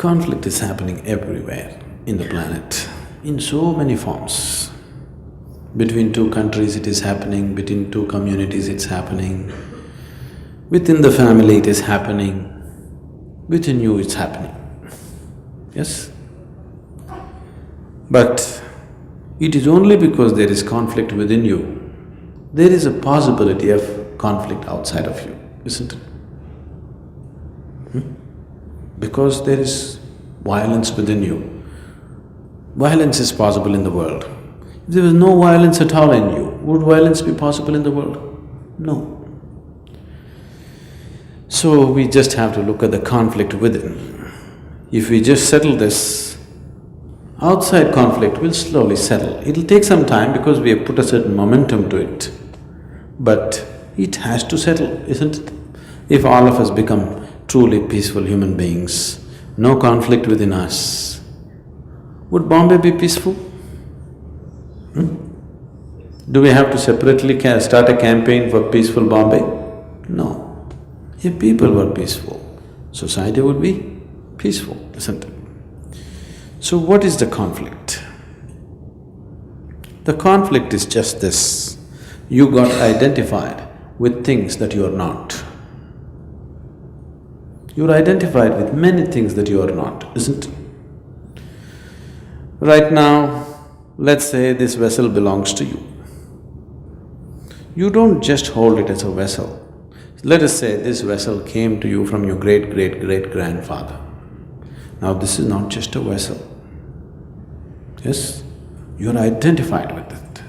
Conflict is happening everywhere in the planet, in so many forms. Between two countries it is happening, between two communities it's happening, within the family it is happening, within you it's happening, yes? But it is only because there is conflict within you, there is a possibility of conflict outside of you, isn't it? Because there is violence within you. Violence is possible in the world. If there was no violence at all in you, would violence be possible in the world? No. So we just have to look at the conflict within. If we just settle this, outside conflict will slowly settle. It'll take some time because we have put a certain momentum to it. But it has to settle, isn't it? If all of us become truly peaceful human beings, no conflict within us, would Bombay be peaceful? Do we have to separately start a campaign for peaceful Bombay? No. If people were peaceful, society would be peaceful, isn't it? So what is the conflict? The conflict is just this: you got identified with things that you are not. You're identified with many things that you are not, isn't it? Right now, let's say this vessel belongs to you. You don't just hold it as a vessel. Let us say this vessel came to you from your great-great-great-grandfather. Now this is not just a vessel, yes? You're identified with it.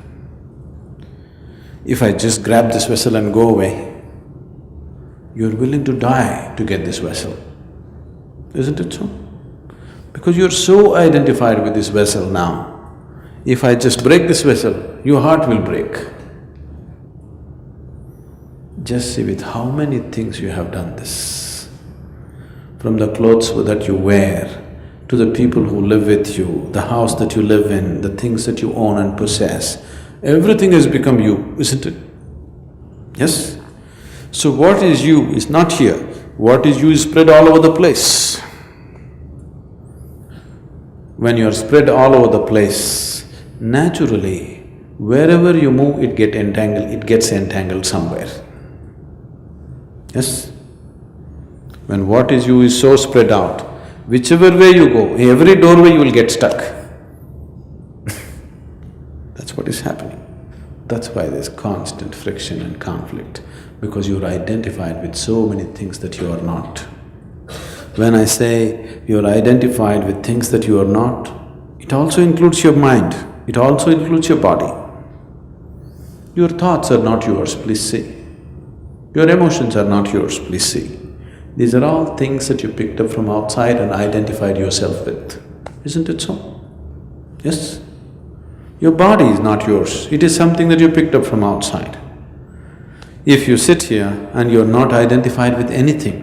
If I just grab this vessel and go away, you're willing to die to get this vessel, isn't it so? Because you're so identified with this vessel now, if I just break this vessel, your heart will break. Just see with how many things you have done this. From the clothes that you wear, to the people who live with you, the house that you live in, the things that you own and possess, everything has become you, isn't it? Yes? So what is you is not here, what is you is spread all over the place. When you are spread all over the place, naturally, wherever you move, it gets entangled somewhere. Yes? When what is you is so spread out, whichever way you go, every doorway you will get stuck. That's what is happening. That's why there's constant friction and conflict, because you're identified with so many things that you are not. When I say you're identified with things that you are not, it also includes your mind, it also includes your body. Your thoughts are not yours, please see. Your emotions are not yours, please see. These are all things that you picked up from outside and identified yourself with, isn't it so? Yes? Your body is not yours, it is something that you picked up from outside. If you sit here and you're not identified with anything,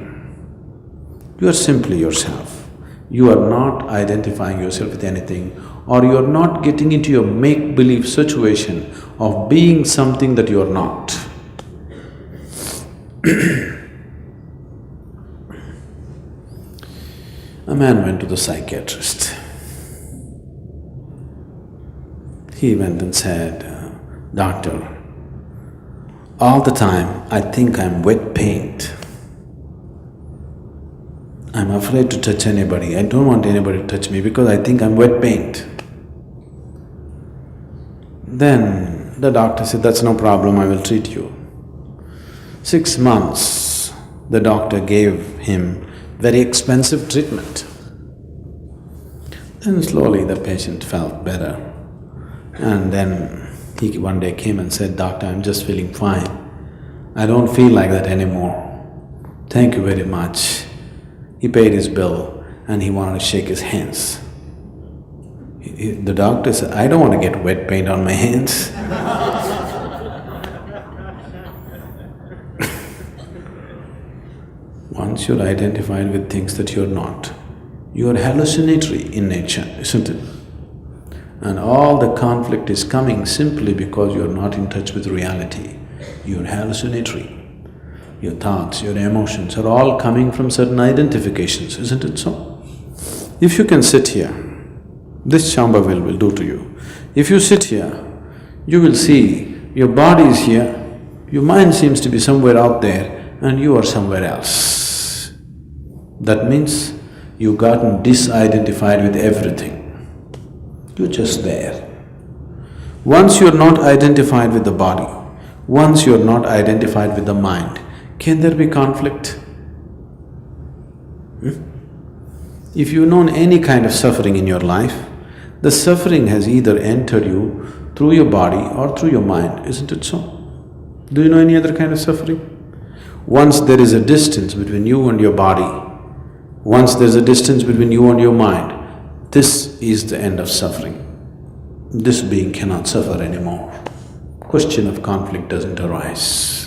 you are simply yourself. You are not identifying yourself with anything, or you are not getting into your make-believe situation of being something that you are not. A man went to the psychiatrist. He went and said, "Doctor, all the time I think I'm wet paint. I'm afraid to touch anybody, I don't want anybody to touch me because I think I'm wet paint." Then the doctor said, "That's no problem, I will treat you." 6 months, the doctor gave him very expensive treatment. Then slowly the patient felt better. And then he one day came and said, "Doctor, I'm just feeling fine. I don't feel like that anymore. Thank you very much." He paid his bill and he wanted to shake his hands. The doctor said, "I don't want to get wet paint on my hands." Once you're identified with things that you're not, you're hallucinatory in nature, isn't it? And all the conflict is coming simply because you're not in touch with reality. You're hallucinatory. Your thoughts, your emotions are all coming from certain identifications, isn't it so? If you can sit here, this Shambhavi will do to you. If you sit here, you will see your body is here, your mind seems to be somewhere out there and you are somewhere else. That means you've gotten disidentified with everything. You're just there. Once you're not identified with the body, once you're not identified with the mind, can there be conflict? If you've known any kind of suffering in your life, the suffering has either entered you through your body or through your mind, isn't it so? Do you know any other kind of suffering? Once there is a distance between you and your body, once there's a distance between you and your mind, this is the end of suffering. This being cannot suffer anymore. Question of conflict doesn't arise.